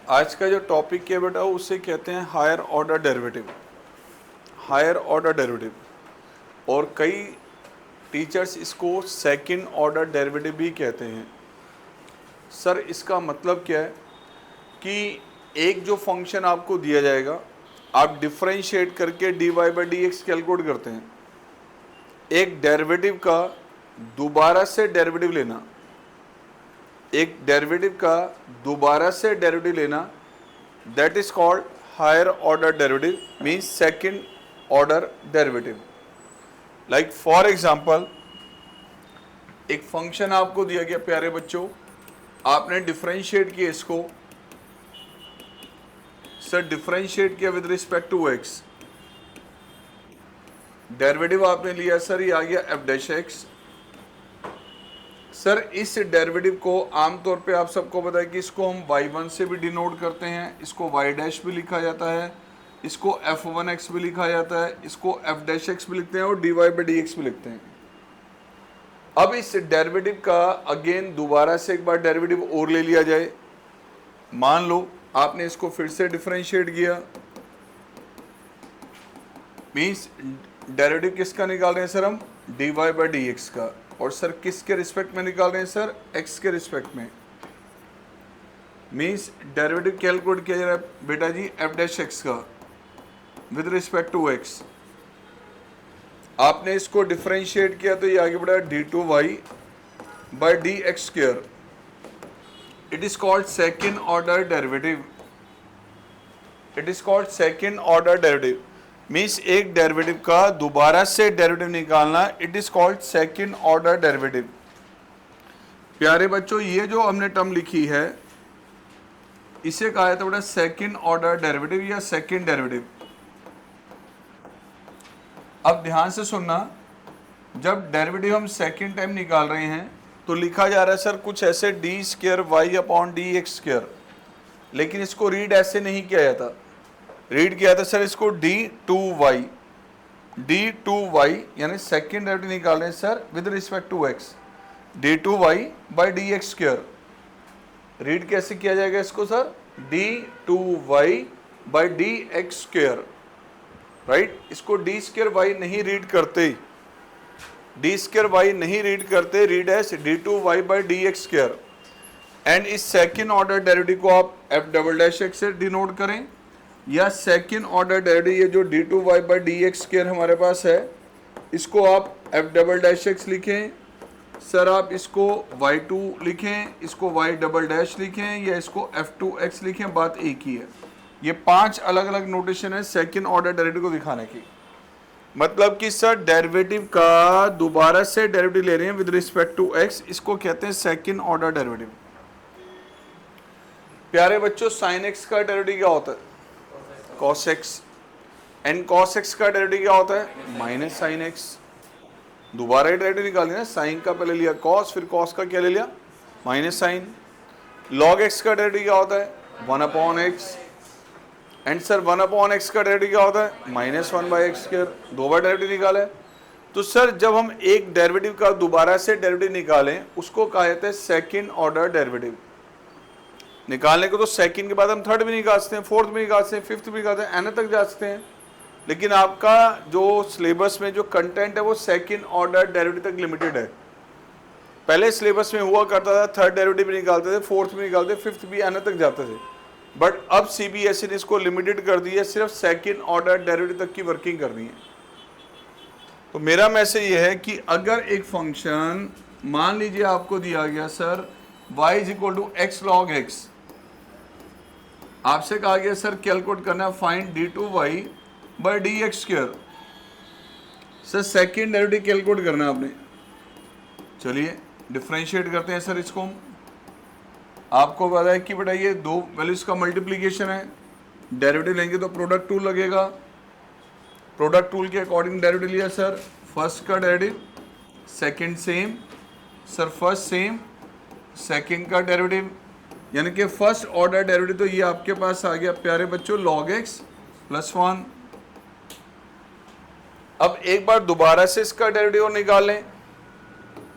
आज का जो टॉपिक है बेटा उसे कहते हैं higher order derivative. Higher order derivative और कई टीचर्स इसको सेकंड ऑर्डर डेरिवेटिव भी कहते हैं। सर इसका मतलब क्या है कि एक जो फंक्शन आपको दिया जाएगा, आप डिफरेंशिएट करके dy by d x calculate करते हैं। एक डेरिवेटिव का दोबारा से डेरिवेटिव लेना, एक डेरिवेटिव का दोबारा से डेरिवेटिव लेना, that is called higher order derivative, means second order derivative. Like for example, एक फंक्शन आपको दिया गया प्यारे बच्चों, आपने डिफरेंशिएट किया इसको, सर डिफरेंशिएट किया with respect to x, derivative आपने लिया सर ये आ गया एफ डैश एक्स। सर इस डेरिवेटिव को आमतौर पे आप सबको पता है कि इसको हम y1 से भी डिनोट करते हैं, इसको y डैश भी लिखा जाता है, इसको f1x भी लिखा जाता है, इसको f डैश x भी लिखते हैं और dy बाई dx भी लिखते हैं। अब इस डेरिवेटिव का अगेन दोबारा से एक बार डेरिवेटिव और ले लिया जाए। मान लो आपने इसको फिर से डिफरेंशिएट किया, मीन्स डेरिवेटिव किसका निकाल रहे हैं सर हम, dy बाई dx का, और सर किसके रिस्पेक्ट में निकाल रहे हैं सर, x के रिस्पेक्ट में। मीन्स डेरिवेटिव कैलकुलेट किया जा रहा है बेटा जी f डैश x का विद रिस्पेक्ट टू x। आपने इसको डिफरेंशिएट किया तो ये आगे बढ़ा d2y by d x square. It is called second order derivative. It is called second order derivative, means एक डेरिवेटिव का दोबारा से डेरिवेटिव निकालना, it is called second order derivative. प्यारे बच्चों ये जो हमने टर्म लिखी है इसे कहा जाता है बेटा सेकेंड ऑर्डर डेरिवेटिव या सेकेंड डेरिवेटिव। अब ध्यान से सुनना, जब डेरिवेटिव हम सेकेंड टाइम निकाल रहे हैं तो लिखा जा रहा है सर कुछ ऐसे d square y upon d x square, लेकिन इसको रीड ऐसे नहीं किया जाता। रीड किया था सर इसको d2y, d2y यानी सेकेंड डेरिवेटिव निकाल रहे हैं sir with respect to x, d2y by d x square. रीड कैसे किया जाएगा इसको sir, d2y by d x square, right. इसको d स्क्वायर y नहीं रीड करते, d स्क्वायर y नहीं रीड करते, read as d2y by d x square. And इस सेकेंड ऑर्डर डेरिवेटिव को आप f डबल डैश एक्स से डिनोट करें, या सेकेंड ऑर्डर डेरिवेटिव ये जो d2y by d x square हमारे पास है इसको आप f डबल डैश एक्स लिखें, सर आप इसको y2 लिखें, इसको y डबल डैश लिखें, या इसको f2x लिखें, बात एक ही है। ये 5 अलग अलग नोटेशन है सेकेंड ऑर्डर डेरिवेटिव को दिखाने की। मतलब कि सर डेरिवेटिव का दोबारा से डेरिवेटिव ले रहे हैं विद रिस्पेक्ट टू x, इसको कहते हैं सेकेंड ऑर्डर डेरिवेटिव। प्यारे बच्चों साइन x का डेरिवेटिव क्या होता है, cos x, and cos x का डेरिवेटिव क्या होता है, माइनस साइन x। दोबारा ही डेरिवेटिव निकाल लिया, साइन का पहले लिया cos, फिर cos का क्या ले लिया, माइनस साइन। log x का डेरिवेटिव क्या होता है, 1 upon x, and sir 1 upon x का डेरिवेटिव क्या होता है, माइनस 1 बाई एक्स स्क्वायर। दो बार डेरिवेटिव निकाला है। तो सर जब हम एक डेरिवेटिव का दोबारा से डेरिवेटिव निकालें उसको कहा जाता है सेकेंड ऑर्डर डेरिवेटिव। निकालने को तो सेकंड के बाद हम थर्ड भी निकाल सकते हैं, फोर्थ भी निकाल सकते हैं, फिफ्थ भी निकाल सकते हैं, एन तक जा सकते हैं, लेकिन आपका जो सिलेबस में जो कंटेंट है वो सेकंड ऑर्डर डेरिवेटिव तक लिमिटेड है। पहले सिलेबस में हुआ करता था थर्ड डेरिवेटिव भी निकालते थे, फोर्थ भी निकालते थे, फिफ्थ भी एन तक जाते थे, बट अब सीबीएसई ने इसको लिमिटेड कर दिया, सिर्फ सेकेंड ऑर्डर डेरिवेटिव तक की वर्किंग करनी है। तो मेरा मैसेज ये है कि अगर एक फंक्शन मान लीजिए आपको दिया गया sir y is equal to x log x, आपसे कहा गया सर कैलकुलेट करना find d2y by d x square. Sir second derivative calculate करना है आपने। चलिए डिफरेंशिएट करते हैं सर इसको। आपको पता है कि बेटा ये दो वैल्यूज का मल्टीप्लीकेशन है, डेरिवेटिव लेंगे तो प्रोडक्ट टूल लगेगा। प्रोडक्ट टूल के अकॉर्डिंग डेरिवेटिव लिया सर, फर्स्ट का derivative, second same, sir first sem, second का डेरिवेटिव, यानी कि फर्स्ट ऑर्डर डेरिवेटिव तो ये आपके पास आ गया प्यारे बच्चों log x प्लस 1। अब एक बार दोबारा से इसका डेरिवेटिव और निकाल लें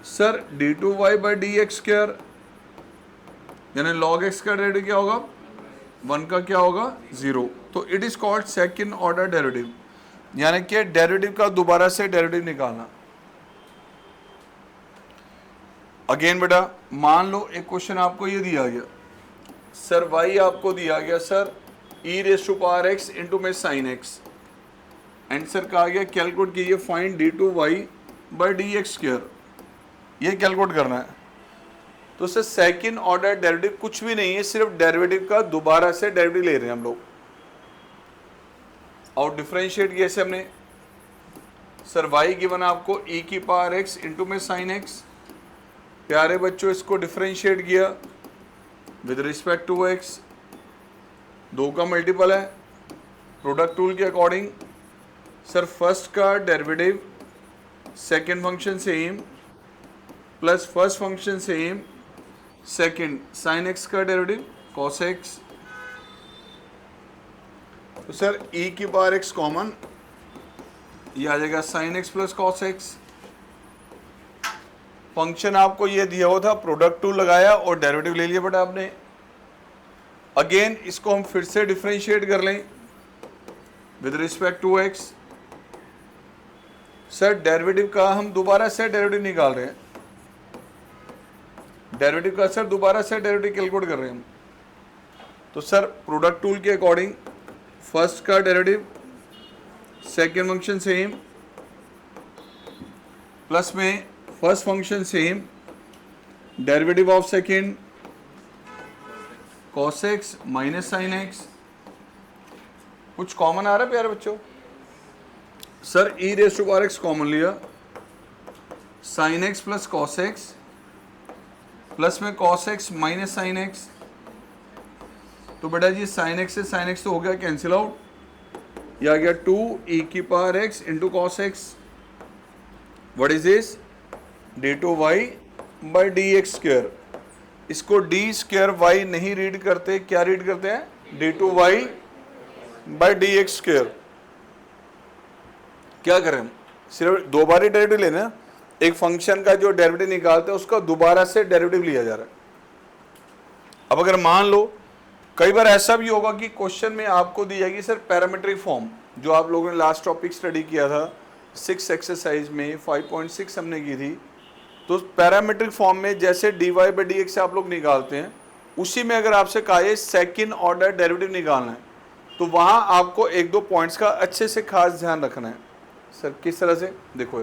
sir, d2y by d x square, यानी log x का डेरिवेटिव क्या होगा, 1 का क्या होगा 0, तो it is called second order derivative, यानी कि डेरिवेटिव का दोबारा से डेरिवेटिव निकालना। अगेन बेटा मान लो एक क्वेश्चन आपको ये दिया गया, सर y आपको दिया गया sir e raise to power x into में साइन एक्स, एंड सर कहा गया कैलकुलेट कीजिए find d2y by d x square, ये कैलकुलेट करना है। तो सर सेकंड ऑर्डर डेरिवेटिव कुछ भी नहीं है, सिर्फ डेरिवेटिव का दोबारा से डेरिवेटिव ले रहे हैं हम लोग, और डिफरेंशिएट किया से हमने, सर y गिवन आपको e की पावर x इंटू में साइन एक्स, प्यारे बच्चों इसको डिफरेंशिएट किया विद रिस्पेक्ट टू x, 2 का मल्टीपल है, प्रोडक्ट रूल के अकॉर्डिंग सर फर्स्ट का derivative second function same plus first function same, second sine x का डेरिवेटिव कॉस एक्स, तो सर e की पावर x कॉमन, ये आ जाएगा sign x plus cos x. Function आपको ये दिया हुआ था, प्रोडक्ट टू लगाया और डेरिवेटिव ले लिया बेटा आपने। अगेन इसको हम फिर से डिफरेंशिएट कर लें with respect to x, sir derivative का हम दोबारा से डेरिवेटिव निकाल रहे हैं, डेरिवेटिव का सर दोबारा से डेरिवेटिव कैलकुलेट कर रहे हैं हम। तो सर प्रोडक्ट टूल के अकॉर्डिंग फर्स्ट का derivative second function same plus में first function same, derivative of second cos x minus sine x, कुछ कॉमन आ रहा है प्यारे बच्चों, sir e raise to power x common लिया, sine x plus cos x plus में cos x minus sine x, तो बेटा जी साइन एक्स से साइन एक्स तो हो गया कैंसिल आउट, यह आ गया 2 e की power x into cos x, what is this d2y by d x square, इसको डी स्क्वायर वाई नहीं रीड करते, क्या रीड करते हैं d2y by d x square. क्या करें, सिर्फ दो बार ही डेरिवेटिव लेना, एक फंक्शन का जो डेरिवेटिव निकालते हैं उसका दोबारा से डेरिवेटिव लिया जा रहा है। अब अगर मान लो कई बार ऐसा भी होगा कि क्वेश्चन में आपको दी जाएगी सर पैरामीट्रिक फॉर्म, जो आप लोगों ने लास्ट टॉपिक स्टडी किया था 6 एक्सरसाइज में 5.6 हमने की थी, तो पैरामीट्रिक फॉर्म में जैसे dy बाई डी एक्स आप लोग निकालते हैं, उसी में अगर आपसे कहा है सेकेंड ऑर्डर डेरिवेटिव निकालना है, तो वहां आपको एक दो पॉइंट्स का अच्छे से खास ध्यान रखना है। सर किस तरह से, देखो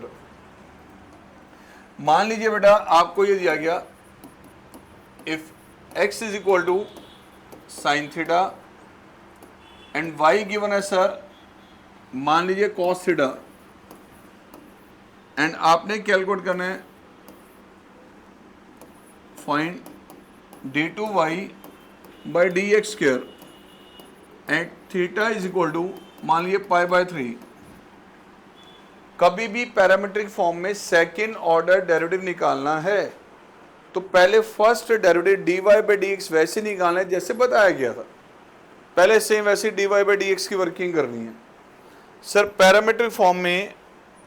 मान लीजिए बेटा आपको ये दिया गया if x is equal to sine theta and y given है सर मान लीजिए कॉस थीटा, एंड आपने कैलकुलेट करना है find d2y by d x square and theta is equal to मान लीजिए पाई बाय 3। कभी भी पैरामीट्रिक फॉर्म में सेकेंड ऑर्डर डेरिवेटिव निकालना है तो पहले first derivative dy by d x वैसे निकालना है जैसे बताया गया था, पहले सेम वैसे dy बाई डी एक्स की वर्किंग करनी है। सर पैरामीट्रिक फॉर्म में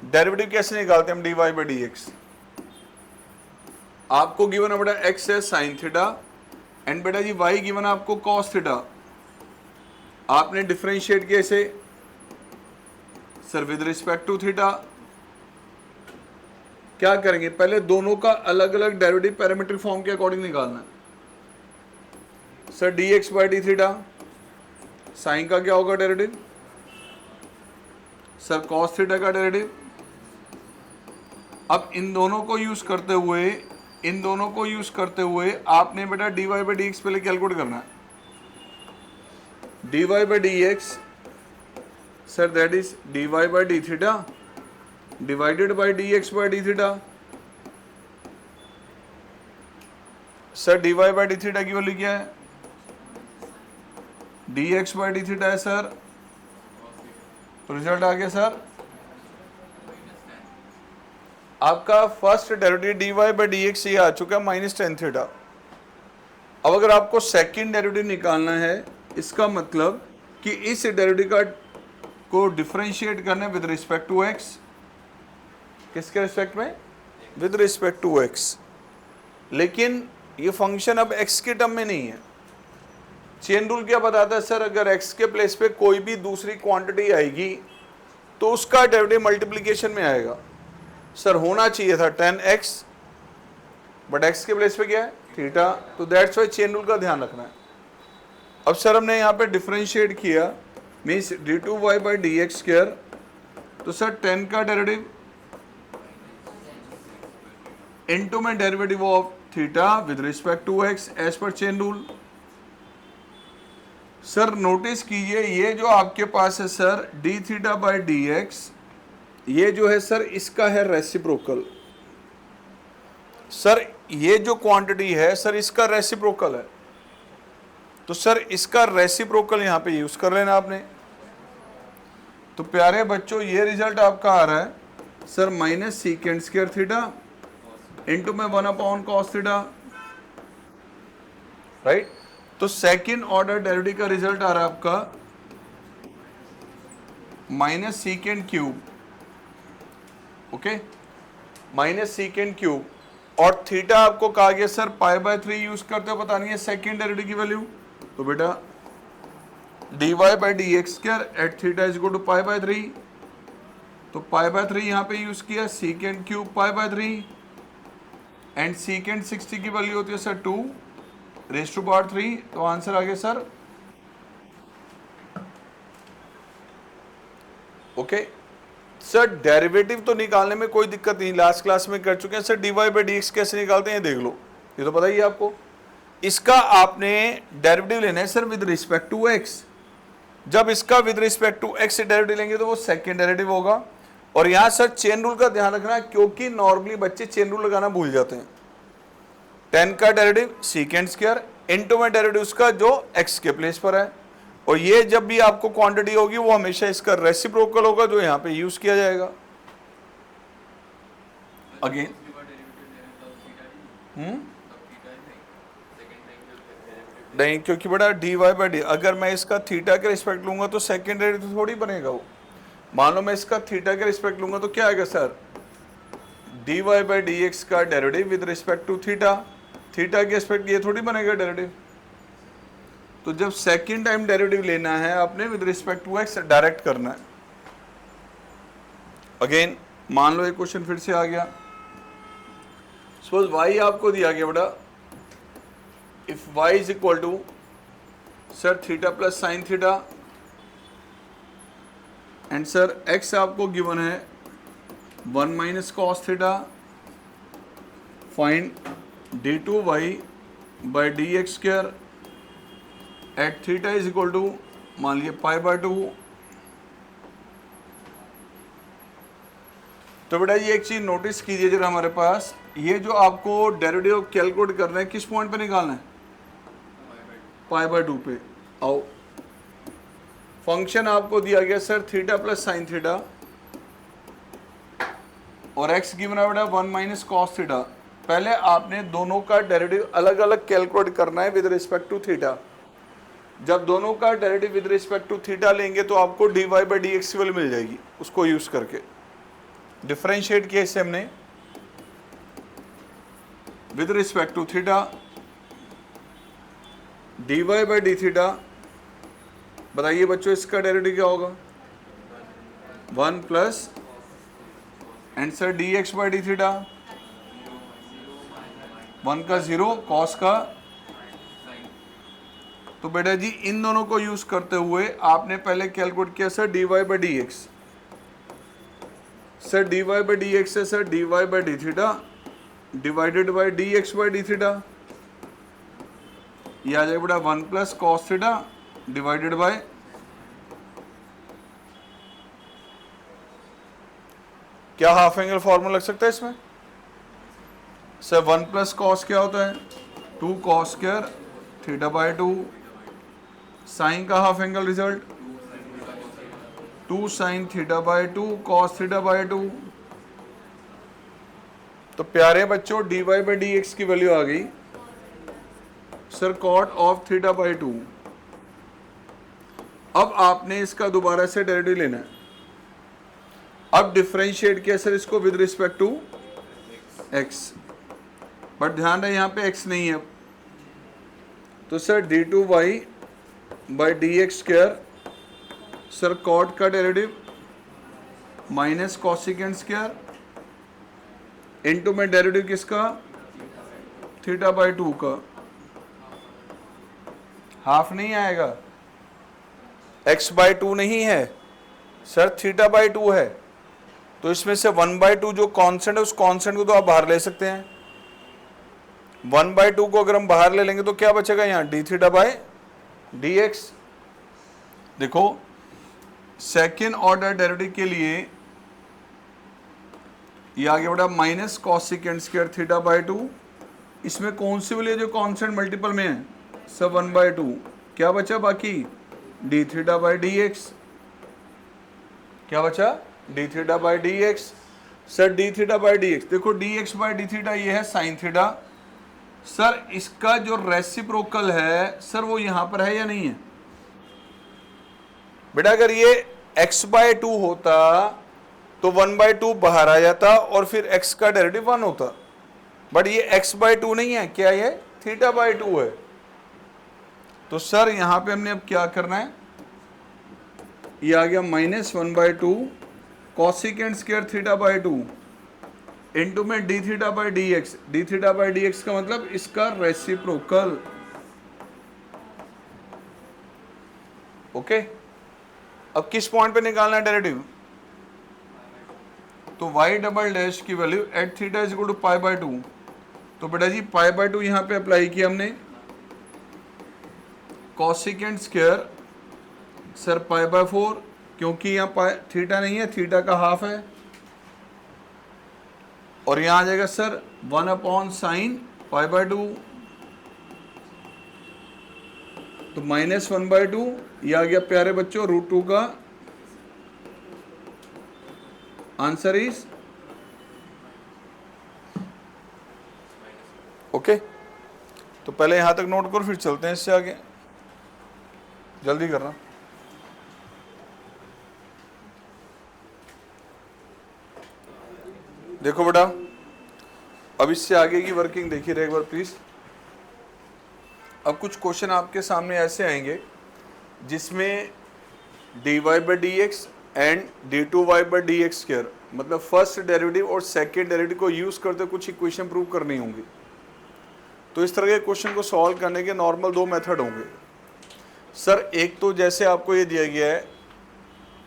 डेरिवेटिव कैसे निकालते हैं हम dy बाई डी एक्स, आपको गिवन है बेटा x है साइन थीटा एंड बेटा जी y गिवन है आपको कॉस थीटा, आपने डिफरेंशिएट किया इसे sir with respect to theta. क्या करेंगे, पहले दोनों का अलग अलग डेरिवेटिव पैरामीट्रिक फॉर्म के अकॉर्डिंग निकालना है। Sir d x by d theta, sine का क्या होगा डेरिवेटिव, सर कॉस थीटा का डेरिवेटिव। अब इन दोनों को यूज करते हुए आपने बेटा d y by d x पहले कैलकुलेट करना है। D y by d x sir that is d y by d theta divided by d x by d theta. Sir d y by d theta की value क्या है, d x by d theta है sir, तो result आ गया sir आपका first derivative d y by d x ये आ चुका है -tan थीटा। अब अगर आपको सेकेंड डेरिवेटिव निकालना है, इसका मतलब कि इस डेरिवेटिव का को डिफरेंशिएट करना है विद रिस्पेक्ट टू एक्स, किसके रिस्पेक्ट में, विद रिस्पेक्ट टू एक्स। लेकिन ये फंक्शन अब एक्स के टर्म में नहीं है, चेन रूल क्या बताता है सर, अगर x के प्लेस पे कोई भी दूसरी क्वांटिटी आएगी तो उसका डेरिवेटिव मल्टीप्लिकेशन में आएगा। सर होना चाहिए था 10x, बट x के प्लेस पे क्या है थीटा, तो दैट्स वाई चेन रूल का ध्यान रखना है। अब सर हमने यहाँ पे डिफरेंशिएट किया, means d2y by d x square, तो सर 10 का डेरिवेटिव इनटू में derivative of theta with respect to x as पर चेन रूल। सर नोटिस कीजिए ये जो आपके पास है sir d theta by d x, ये जो है सर इसका है रेसिप्रोकल। सर ये जो क्वांटिटी है सर इसका रेसिप्रोकल है, तो सर इसका रेसिप्रोकल यहां पे यूज कर लेना आपने। तो प्यारे बच्चों ये रिजल्ट आपका आ रहा है sir minus secant square theta into में 1 कॉस थीटा, राइट। तो सेकेंड ऑर्डर डेरिवेटिव का रिजल्ट आ रहा है आपका minus सीकेंड cube, okay, minus सीकेंड cube, और थीटा आपको कहा गया सर पाई बाय 3 यूज करते हो, पता नहीं है सेकेंड डेरिवेटिव की वैल्यू, तो बेटा dy by d x square at theta is equal to pi by 3, तो पाई बाय 3 यहाँ पे यूज किया, sec cube pi by 3 and sec 60 की वैल्यू होती है सर 2 रेज टू पावर 3, तो आंसर आ गया सर ओके। सर डेरिवेटिव तो निकालने में कोई दिक्कत नहीं, लास्ट क्लास में कर चुके हैं sir. dy by d x कैसे निकालते हैं देख लो, ये तो पता ही है आपको। इसका आपने डेरिवेटिव लेना है sir with respect to x, जब इसका विद रिस्पेक्ट टू x से डेरिवेटिव लेंगे तो वो सेकंड डेरिवेटिव होगा। और यहां सर चेन रूल का ध्यान रखना क्योंकि नॉर्मली बच्चे चेन रूल लगाना भूल जाते हैं। 10 का डेरिवेटिव सीकेंड स्क्वायर इनटू में डेरिवेटिव उसका जो x के प्लेस पर है, और ये जब भी आपको क्वांटिटी होगी वो हमेशा इसका रेसिप्रोकल होगा जो यहां पे यूज किया जाएगा। अगेन नहीं, क्योंकि बड़ा dy बाई डी, अगर मैं इसका थीटा के रिस्पेक्ट लूंगा तो सेकेंड डेरिवेटिव थोड़ी बनेगा वो। मान लो मैं इसका थीटा के रिस्पेक्ट लूंगा तो क्या आएगा sir dy by d x का derivative with respect to theta, theta के रिस्पेक्ट ये थोड़ी बनेगा डेरिवेटिव। तो जब सेकेंड टाइम डेरिवेटिव लेना है आपने with respect to x direct करना है। अगेन मान लो एक क्वेश्चन फिर से आ गया, सपोज y आपको दिया गया बेटा, if y is equal to sir theta plus sine theta and sir x आपको गिवन है 1 minus cos theta, find d2y by d x square at theta is equal to मान लीजिए पाई बाय 2। तो बेटा ये एक चीज नोटिस कीजिए जरा, हमारे पास ये जो आपको डेरिवेटिव कैलकुलेट करना है किस पॉइंट पे निकालना है, पाई बाय 2 पे। आओ फंक्शन आपको दिया गया sir theta plus sine theta और x गिवन है बेटा 1 माइनस कॉस थीटा। पहले आपने दोनों का डेरिवेटिव अलग अलग कैलकुलेट करना है विद रिस्पेक्ट टू थीटा। जब दोनों का derivative with respect to theta लेंगे तो आपको dy बाई डी एक्स की वैल्यू मिल जाएगी, उसको यूज करके डिफरेंशिएट किया इससे हमने with respect to theta dy by d theta. बताइए बच्चों इसका डेरिवेटिव क्या होगा 1 plus and sir dx by d theta 1 का 0 कॉस का। तो बेटा जी इन दोनों को यूज करते हुए आपने पहले कैलकुलेट किया sir dy by d x, sir dy by d x है sir dy by d theta divided by dx by d theta, ये आ जाएगा बेटा 1 plus cos theta divided by क्या हाफ एंगल फॉर्मूला लग सकता है इसमें सर 1 प्लस कॉस क्या होता है 2 cos square theta by 2, sine का half angle result 2 sine theta by 2 cos theta by 2। तो प्यारे बच्चों dy बाई डी एक्स की वैल्यू आ गई sir cot of theta by 2। अब आपने इसका दोबारा से डेरिवेटिव लेना है, अब डिफरेंशिएट किया सर इसको with respect to x, but ध्यान रहे यहाँ पे x नहीं है, तो sir d2y by d x square, sir cot का derivative minus cosecant square into में डेरिवेटिव किसका, थीटा बाई 2 का, हाफ नहीं आएगा, x बाई 2 नहीं है सर, थीटा बाई 2 है। तो इसमें से 1/2 जो कांस्टेंट है उस कांस्टेंट को तो आप बाहर ले सकते हैं। 1/2 को अगर हम बाहर ले लेंगे तो क्या बचेगा यहाँ, D theta by d x. देखो सेकेंड ऑर्डर डेरिवेटिव के लिए ये आगे बढ़ा minus cosecant square theta by 2, इसमें कौन सी वाली है जो कांस्टेंट मल्टीपल में है, सब 1/2, क्या बचा बाकी, d theta by d x, क्या बचा, d theta by d x. Sir d theta by d x, देखो d x by d theta ये है साइन थीटा, सर इसका जो रेसिप्रोकल है सर वो यहां पर है या नहीं है बेटा, अगर ये x बाई 2 होता तो 1/2 बाहर आ जाता और फिर x का डेरिवेटिव 1 होता, बट ये x बाई 2 नहीं है, क्या ये थीटा बाई 2 है। तो सर यहां पे हमने अब क्या करना है, ये आ गया minus 1/2 cosecant square theta by 2 into में d theta by d x, d theta by d x का मतलब इसका रेसिप्रोकल, ओके। अब किस पॉइंट पे निकालना है डेरिवेटिव, तो y डबल डैश की value at theta is equal to pi by 2, तो बेटा जी पाई बाई 2 यहां पे अप्लाई किया हमने, cosecant square sir pi by 4, क्योंकि यहाँ थीटा नहीं है, थीटा का हाफ है, और यहाँ आ जाएगा सर 1/sin पाई बाय 2, तो माइनस 1/2, ये आ गया प्यारे बच्चों √2 का आंसर इज ओके। तो पहले यहां तक नोट करो, फिर चलते हैं इससे आगे, जल्दी करना। देखो बेटा अब इससे आगे की वर्किंग देखिए एक बार प्लीज। अब कुछ क्वेश्चन आपके सामने ऐसे आएंगे जिसमें dy by d x and d2y by d x square, मतलब फर्स्ट डेरिवेटिव और सेकेंड डेरिवेटिव को यूज करते कुछ इक्वेशन प्रूव करनी होंगी। तो इस तरह के क्वेश्चन को सॉल्व करने के नॉर्मल 2 मेथड होंगे सर। एक तो जैसे आपको ये दिया गया है,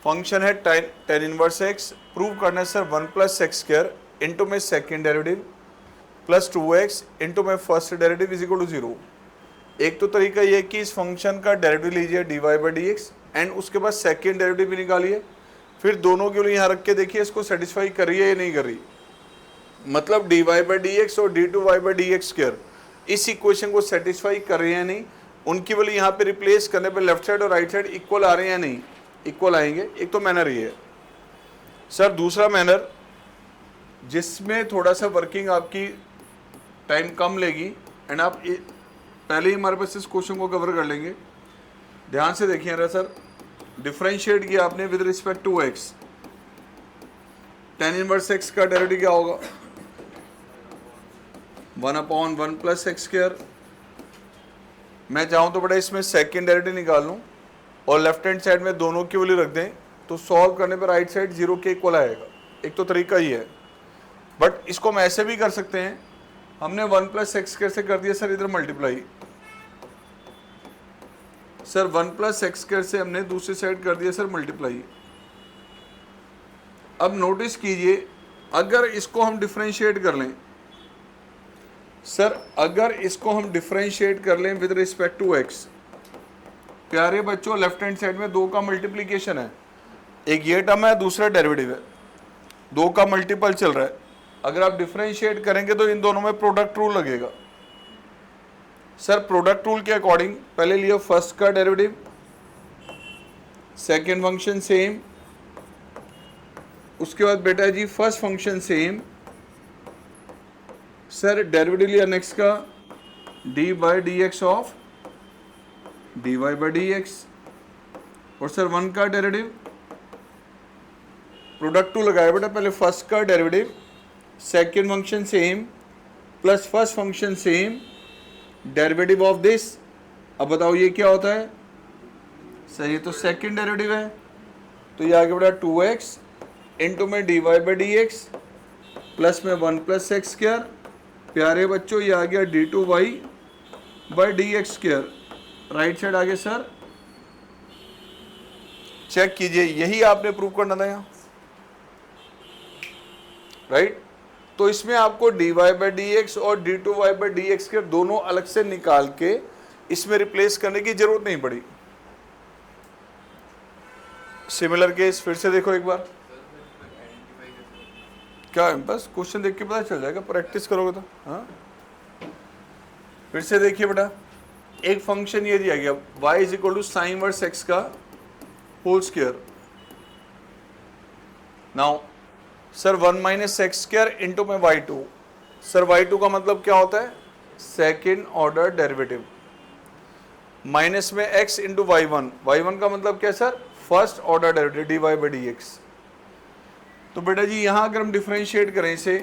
फंक्शन है tan इनवर्स x, प्रूव करना है sir 1 plus x square into में second derivative plus 2x into में first derivative is equal to 0। एक तो तरीका ये कि इस फंक्शन का डेरिवेटिव लीजिए dy by d x and उसके बाद सेकेंड डेरिवेटिव भी निकालिए, फिर दोनों के लिए यहाँ रख के देखिए इसको सेटिस्फाई कर रही है या नहीं कर रही, मतलब dy बाई डी एक्स और d2y by d x square इस इक्वेशन को सेटिस्फाई कर रहे हैं या नहीं, उनकी वैल्यू यहाँ पे रिप्लेस करने पे लेफ्ट साइड और राइट साइड इक्वल आ रहे हैं या नहीं, इक्वल आएंगे। एक तो मैनर ये है सर। दूसरा मैनर जिसमें थोड़ा सा वर्किंग आपकी टाइम कम लेगी एंड आप पहले ही हमारे पास इस क्वेश्चन को कवर कर लेंगे, ध्यान से देखिए रहा सर। डिफरेंशिएट किया आपने with respect to x, tan inverse x का डेरिवेटिव क्या होगा, 1/1 प्लस एक्स स्क्वायर। मैं चाहूँ तो बड़ा इसमें सेकेंड डेरिवेटिव निकाल लूँ और लेफ्ट हैंड साइड में दोनों की वैल्यू रख दें, तो सॉल्व करने पर राइट साइड 0 के इक्वल आएगा। एक तो तरीका ही है, बट इसको हम ऐसे भी कर सकते हैं, हमने 1 प्लस एक्स स्क्वायर से कर दिया सर इधर multiply, sir 1 plus x square से हमने दूसरी साइड कर दिया सर मल्टीप्लाई। अब नोटिस कीजिए अगर इसको हम डिफरेंशिएट कर लें सर, अगर इसको हम डिफरेंशिएट कर लें विद रिस्पेक्ट टू एक्स, प्यारे बच्चों लेफ्ट हैंड साइड में 2 का मल्टीप्लीकेशन है, एक ये टर्म है दूसरा डेरिवेटिव है, 2 का मल्टीपल चल रहा है। अगर आप डिफरेंशिएट करेंगे तो इन दोनों में प्रोडक्ट रूल लगेगा सर। प्रोडक्ट रूल के अकॉर्डिंग पहले लियो फर्स्ट का डेरिवेटिव, सेकेंड फंक्शन सेम, उसके बाद बेटा जी first function same, sir derivative लिया नेक्स्ट का d by d x of d y by d x, और सर 1 का डेरिवेटिव, प्रोडक्ट 2 लगाया बेटा, पहले फर्स्ट का derivative second function same plus first function same derivative of this. अब बताओ ये क्या होता है, सही है, तो सेकंड डेरिवेटिव है, तो ये आगे बढ़ा 2x इंटू में dy by d x plus में 1 प्लस एक्स स्क्वायर। प्यारे बच्चों ये आ गया d2y by d x square. Right side आगे सर चेक कीजिए, यही आपने प्रूव करना था यहाँ, राइट। तो इसमें आपको dy बाई डी एक्स और d2y बाई डी एक्स के दोनों अलग से निकाल के इसमें रिप्लेस करने की जरूरत नहीं पड़ी। सिमिलर केस फिर से देखो एक बार, क्या है, बस क्वेश्चन देख के पता चल जाएगा, प्रैक्टिस करोगे तो। हाँ फिर से देखिए बेटा, एक फंक्शन ये दिया गया y is equal to sine inverse x का whole square. Now sir 1 minus x square into में y2। सर y2 का मतलब क्या होता है, सेकेंड ऑर्डर डेरिवेटिव, माइनस में x इंटू y1। y1 का मतलब क्या है sir, first order derivative dy by d x. तो बेटा जी यहां अगर हम डिफरेंशिएट करें इसे,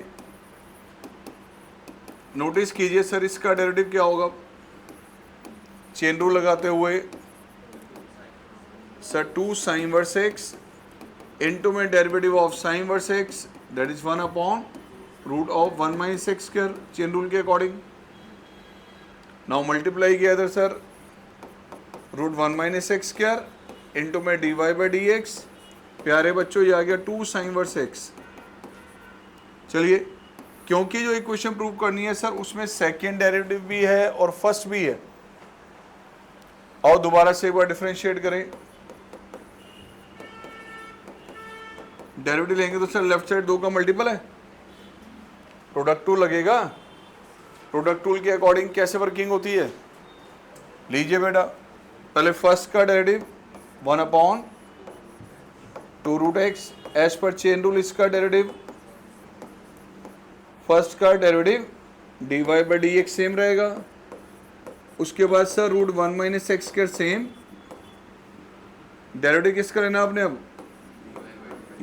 नोटिस कीजिए सर इसका डेरिवेटिव क्या होगा, चेन रूल लगाते हुए sir 2 sine inverse x into में derivative of sine inverse x that is 1 upon root of 1 minus x square, chain rule के अकॉर्डिंग। नाउ मल्टीप्लाई किया इधर sir root 1 minus x square into में dy by d x. प्यारे बच्चों ये आ गया 2 साइन इनवर्स x। चलिए, क्योंकि जो इक्वेशन प्रूव करनी है सर उसमें सेकेंड डेरिवेटिव भी है और फर्स्ट भी है, और दोबारा से एक बार डिफरेंशिएट करें। डेरिवेटिव लेंगे तो सर लेफ्ट साइड 2 का मल्टीपल है, प्रोडक्ट टूल लगेगा। प्रोडक्ट टूल के अकॉर्डिंग कैसे वर्किंग होती है, लीजिए बेटा, पहले फर्स्ट का derivative 1 upon 2 root x, as पर चेन रूल इसका डेरिवेटिव, फर्स्ट का derivative dy by d x same रहेगा। उसके बाद sir root 1 minus x square same, derivative किसका लेना आपने अब,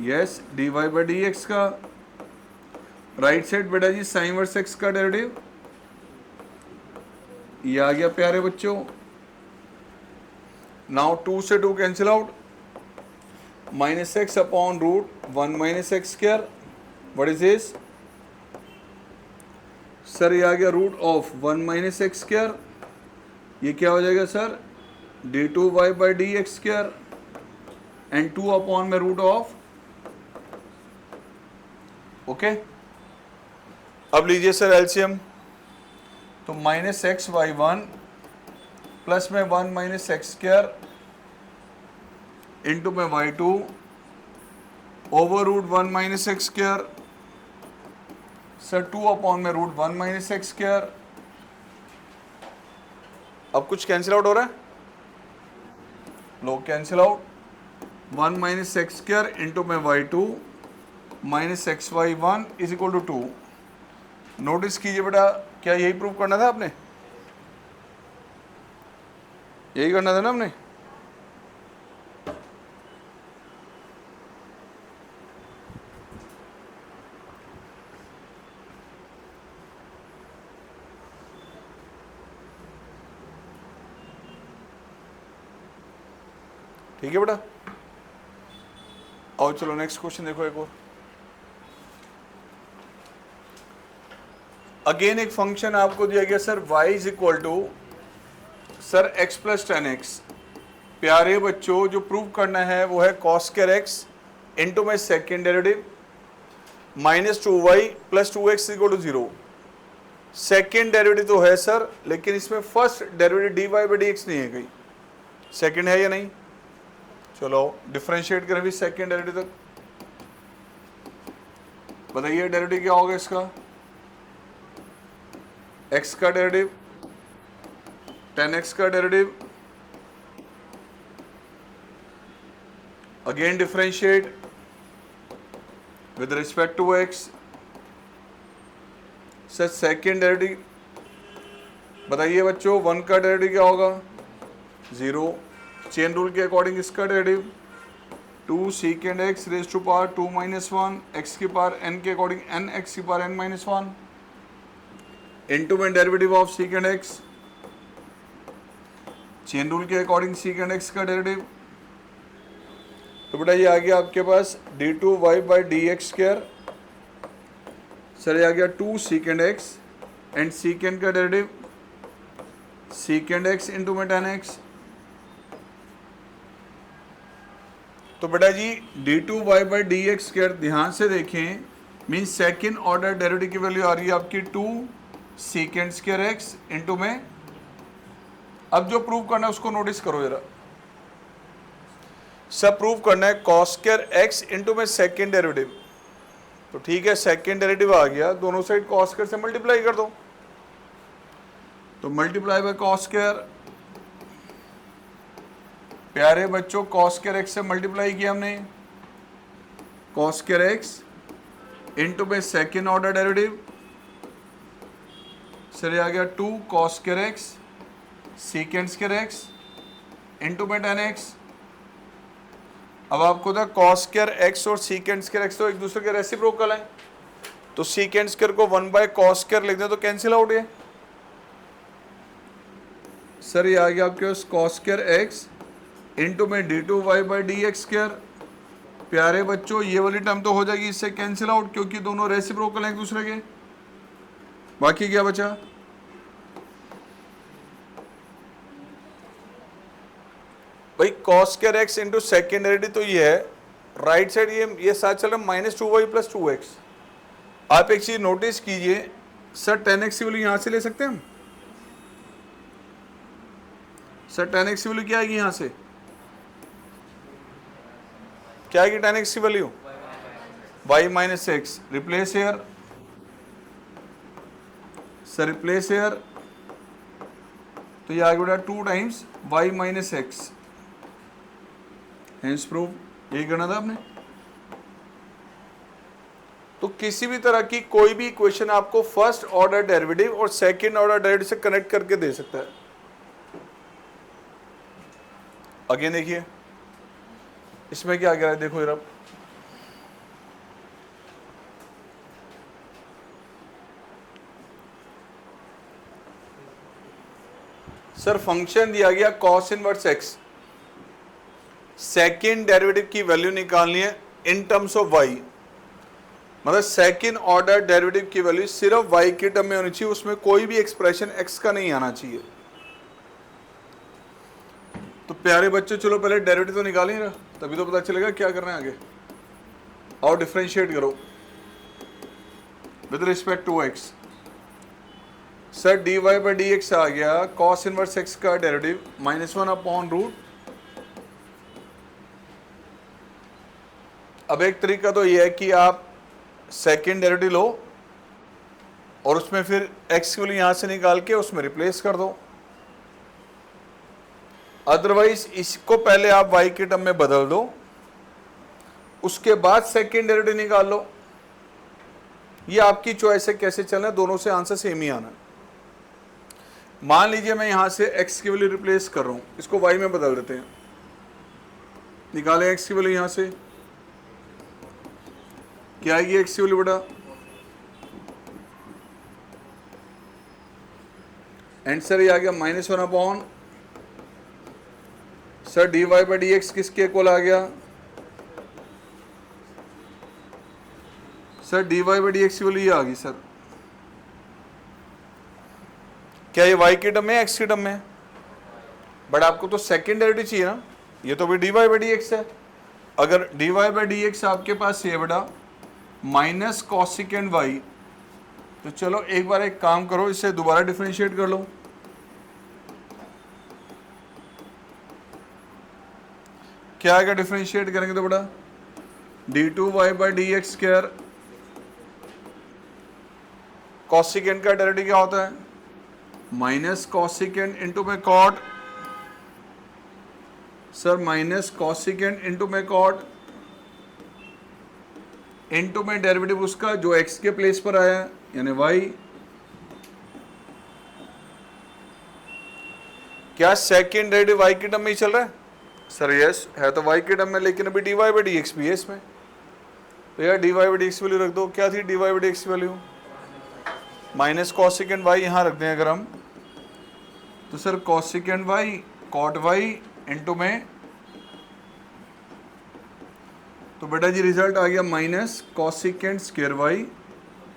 yes dy by d x का। राइट साइड बेटा जी साइन इनवर्स एक्स का डेरिवेटिव, ये आ गया प्यारे बच्चों। नाउ 2 से 2 cancel out, minus x upon root 1 minus x square, what is this sir, ये आ गया root of 1 minus x square, ये क्या हो जाएगा sir d2y by d x square and 2 upon में रूट ऑफ, ओके। अब लीजिए सर एलसीएम, तो माइनस एक्स वाई 1 प्लस में 1 माइनस एक्स स्क्वायर इंटू में y2 over root 1 minus x square, sir 2 upon में रूट 1 माइनस एक्स स्क्वायर। अब कुछ cancel out हो रहा है, लो cancel out, 1 minus x square into में y2 minus x y 1 is equal to 2। Notice कीजिए बेटा, क्या यही प्रूव करना था आपने, यही करना था ना आपने। ठीक है बेटा, और चलो नेक्स्ट क्वेश्चन देखो एक और। अगेन एक फंक्शन आपको दिया गया sir y is equal to sir x plus 10x। प्यारे बच्चों जो प्रूव करना है वो है cos स्क्वायर x इंटू में second derivative minus 2y plus 2x equal to 0। Second derivative तो है सर, लेकिन इसमें first derivative dy by d x नहीं है, कहीं सेकेंड है या नहीं। चलो डिफरेंशिएट करें भी सेकेंड डेरिवेटिव तक, बताइए डेरिवेटिव क्या होगा इसका, x का डेरिवेटिव 10x का derivative, again differentiate with respect to x। Sir second derivative बताइए बच्चों, 1 का डेरिवेटिव क्या होगा 0, चेन रूल के अकॉर्डिंग इसका derivative 2 second x raise to power 2 minus 1 x की पावर n के अकॉर्डिंग n x की पावर n माइनस 1 इंटू में derivative of second x, chain rule के अकॉर्डिंग सेकेंड x का डेरिवेटिव तो बेटा ये आ गया आपके पास d2y by d x square, sir ये आ गया 2 सीकेंड एक्स एंड सीकेंड का डेरिवेटिव सीकेंड एक्स इंटू में tan x। तो बेटा जी d2y by d x square ध्यान से देखें, मीन सेकेंड ऑर्डर डेरिवेटिव की वैल्यू आ रही है आपकी 2 सीकेंड स्क्र एक्स इंटू में, अब जो प्रूव करना है उसको नोटिस करो जरा, सब प्रूव करना है कॉस स्क्वायर एक्स इंटू में सेकेंड डेरिवेटिव। तो ठीक है, सेकेंड डेरिवेटिव आ गया, दोनों साइड कॉस स्क्वायर से मल्टीप्लाई कर दो, तो मल्टीप्लाई बाय कॉस स्क्वायर, प्यारे बच्चों कॉस स्क्वायर एक्स से मल्टीप्लाई किया हमने, कॉस स्क्वायर एक्स इंटू में सेकेंड ऑर्डर डेरिवेटिव, सर ये आ गया 2 cos square x secant square x into में tan x। अब आपको था कॉस स्क्वायर एक्स और सीकेंड स्क्वायर एक्स तो एक दूसरे के रेसिप्रोकल हैं, तो सीकेंड स्क्वायर को 1 बाय कॉस स्क्वायर लिख दें तो कैंसिल आउट है। सर ये आ गया आपके पास कॉस स्क्वायर एक्स इंटू में d2y by d x square, प्यारे बच्चों ये वाली टर्म तो हो जाएगी इससे कैंसिल आउट क्योंकि दोनों रेसिप्रोकल हैं एक दूसरे के। बाकी क्या बचा, भाई cos square x into second derivative तो ये है, राइट साइड ये साथ चल रहा है -2y प्लस 2x। आप एक चीज नोटिस कीजिए, सर tan x की वैल्यू यहां से ले सकते हैं हम, सर tan x की वैल्यू क्या आएगी यहां से, क्या आएगी tan x की value y minus x, replace here, sir replace here, तो ये आ गया बेटा 2 times y minus x, hence prove, यही करना था आपने। तो किसी भी तरह की कोई भी इक्वेशन आपको फर्स्ट ऑर्डर डेरिवेटिव और सेकंड ऑर्डर डेरिवेटिव से कनेक्ट करके दे सकता है। अगेन देखिए इसमें क्या कह रहा है, देखो जरा, सर फंक्शन दिया गया cos inverse x, second derivative की वैल्यू निकालनी है इन टर्म्स ऑफ वाई, मतलब सेकेंड ऑर्डर डेरिवेटिव की वैल्यू सिर्फ वाई के टर्म में होनी चाहिए, उसमें कोई भी एक्सप्रेशन एक्स का नहीं आना चाहिए। तो प्यारे बच्चों चलो पहले डेरिवेटिव तो निकालें ना, तभी तो पता चलेगा क्या करना है आगे। और डिफरेंशिएट करो with respect to x, sir dy by d x आ गया कॉस इनवर्स एक्स का डेरिवेटिव -1 अपॉन रूट। अब एक तरीका तो यह है कि आप सेकेंड डेरिवेटिव लो और उसमें फिर x की वैल्यू यहां से निकाल के उसमें रिप्लेस कर दो, अदरवाइज इसको पहले आप y के टर्म में बदल दो, उसके बाद सेकेंड डेरिवेटिव निकाल लो। ये आपकी चॉइस है कैसे चलना है, दोनों से आंसर सेम ही आना। मान लीजिए मैं यहां से x की वैल्यू रिप्लेस कर रहा हूं, इसको y में बदल देते हैं, निकालें x की वैल्यू यहां से, क्या आएगी x की वैल्यू बेटा, आंसर ये आ गया -1 upon, sir dy by d x किसके इक्वल आ गया, sir dy by d x की वैल्यू ये आ गई सर, क्या ये y के टर्म में x के टर्म में, बट आपको तो सेकेंड डेरिवेटिव चाहिए ना, ये तो भी dy बाई डी एक्स है। अगर dy बाई डी एक्स आपके पास ये बेटा माइनस कॉसिकेंड y, तो चलो एक बार एक काम करो, इसे दोबारा डिफरेंशिएट कर लो, क्या आएगा डिफरेंशिएट करेंगे तो बेटा d2y by d x square, cosecant का डेरिवेटिव क्या होता है माइनस कॉसिकेंड इंटू में cot, sir minus cosecant into में कॉट इंटू में डेरिवेटिव उसका जो x के प्लेस पर आया यानी y, क्या सेकेंड डेरिवेटिव y के टर्म में ही चल रहा है, सर यस है तो y के टर्म में, लेकिन अभी dy बाई डी एक्स भी है इसमें, तो यार dy by d x value रख दो, क्या थी dy by d x value minus cosecant y, यहाँ रख दें अगर हम, तो sir cosecant y cot y into में तो बेटा जी रिजल्ट आ गया minus cosecant square y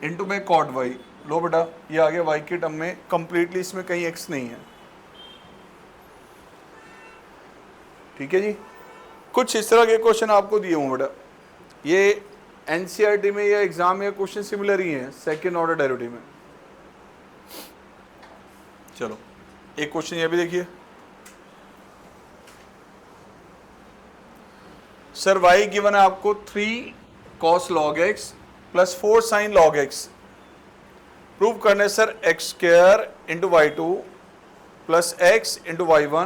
into में कॉट वाई। लो बेटा ये आ गया वाई के टर्म में कंप्लीटली, इसमें कहीं एक्स नहीं है। ठीक है जी, कुछ इस तरह के क्वेश्चन आपको दिए हूँ बेटा, ये एनसीईआरटी में या एग्जाम में क्वेश्चन सिमिलर ही हैं सेकेंड ऑर्डर डेरिवेटिव में। चलो एक क्वेश्चन ये भी देखिए, सर y गिवन है आपको 3 cos log x plus 4 sin log x। Prove करने sir x square into y two plus x into y one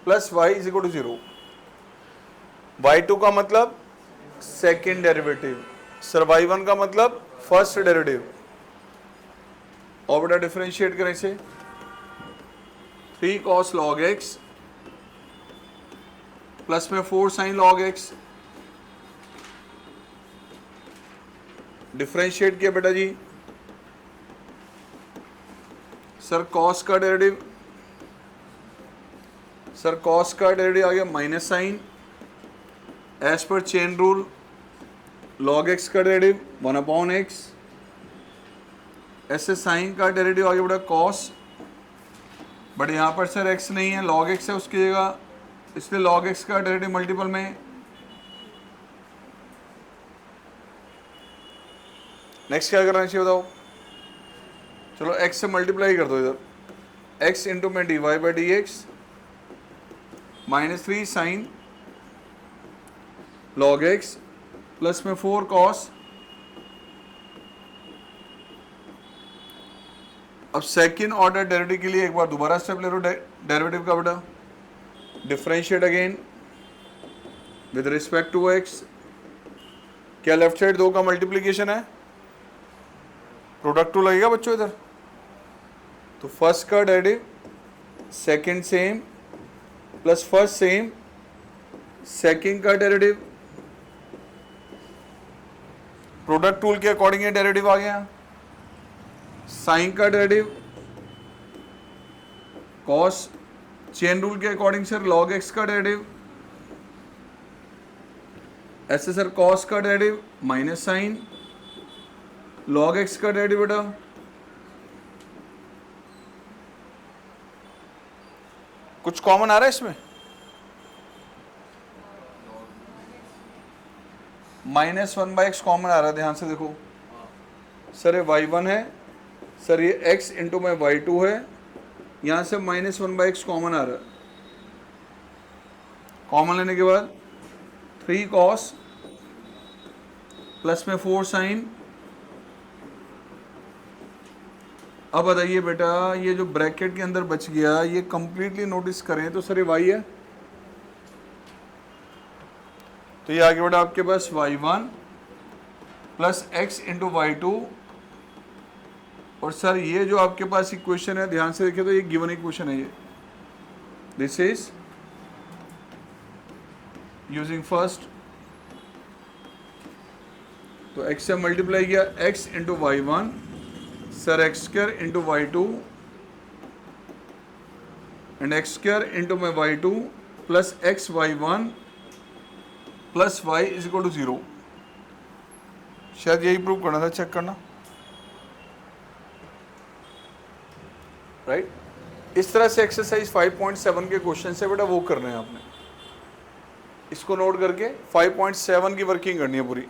plus y is equal to 0। Y two का मतलब second derivative, sir y one का मतलब first derivative. और बेटा differentiate करें इसे 3 cos log x plus में 4 sin log x। डिफरेंशिएट किया बेटा जी, सर cos का डेरिवेटिव, सर cos का डेरिवेटिव आ गया माइनस साइन एज पर चेन रूल, log x का डेरिवेटिव 1/x, ऐसे साइन का डेरिवेटिव आ गया बेटा cos, बट यहाँ पर सर x नहीं है log x है उसकी जगह, इसलिए log x का डेरिवेटिव मल्टीपल में। नेक्स्ट क्या करना चाहिए बताओ, चलो x से मल्टीप्लाई कर दो इधर, x इंटू में dy by d x minus 3 sine log x plus में 4 cos। अब सेकेंड ऑर्डर डेरिवेटिव के लिए एक बार दोबारा स्टेप ले लो डेरिवेटिव का बेटा, differentiate again with respect to x। क्या लेफ्ट साइड 2 का मल्टीप्लीकेशन है, प्रोडक्ट 2 लगेगा बच्चों इधर, तो फर्स्ट का derivative second same plus first same, second का डेरिवेटिव प्रोडक्ट टूल के अकॉर्डिंग ये डेरिवेटिव आ गया, साइन का डेरिवेटिव कॉस, चेन रूल के अकॉर्डिंग सर log x का डेरिवेटिव, ऐसे सर cos का derivative minus sine log x का डेरिवेटिव बेटा, कुछ कॉमन आ रहा है इसमें, -1/x कॉमन आ रहा है, ध्यान से देखो सर ये y1 है, सर ये x इंटू में y2 है, यहाँ से -1/x कॉमन आ रहा है। कॉमन लेने के बाद 3 cos प्लस में 4 sin। अब बताइए बेटा ये जो ब्रैकेट के अंदर बच गया ये कंप्लीटली नोटिस करें तो सर ये y है, तो ये आगे बेटा आपके पास y1 plus x into y two, और सर ये जो आपके पास इक्वेशन है ध्यान से देखिए तो ये गिवन इक्वेशन है, ये दिस इज यूजिंग फर्स्ट, तो x से मल्टीप्लाई किया x into y one, sir x square into y two and x square into में y two plus x y one plus y is equal to 0। शायद यही prove करना था, check करना right. इस तरह से एक्सरसाइज 5.7 के क्वेश्चन से बेटा वो करने हैं आपने, इसको नोट करके 5.7 की वर्किंग करनी है पूरी।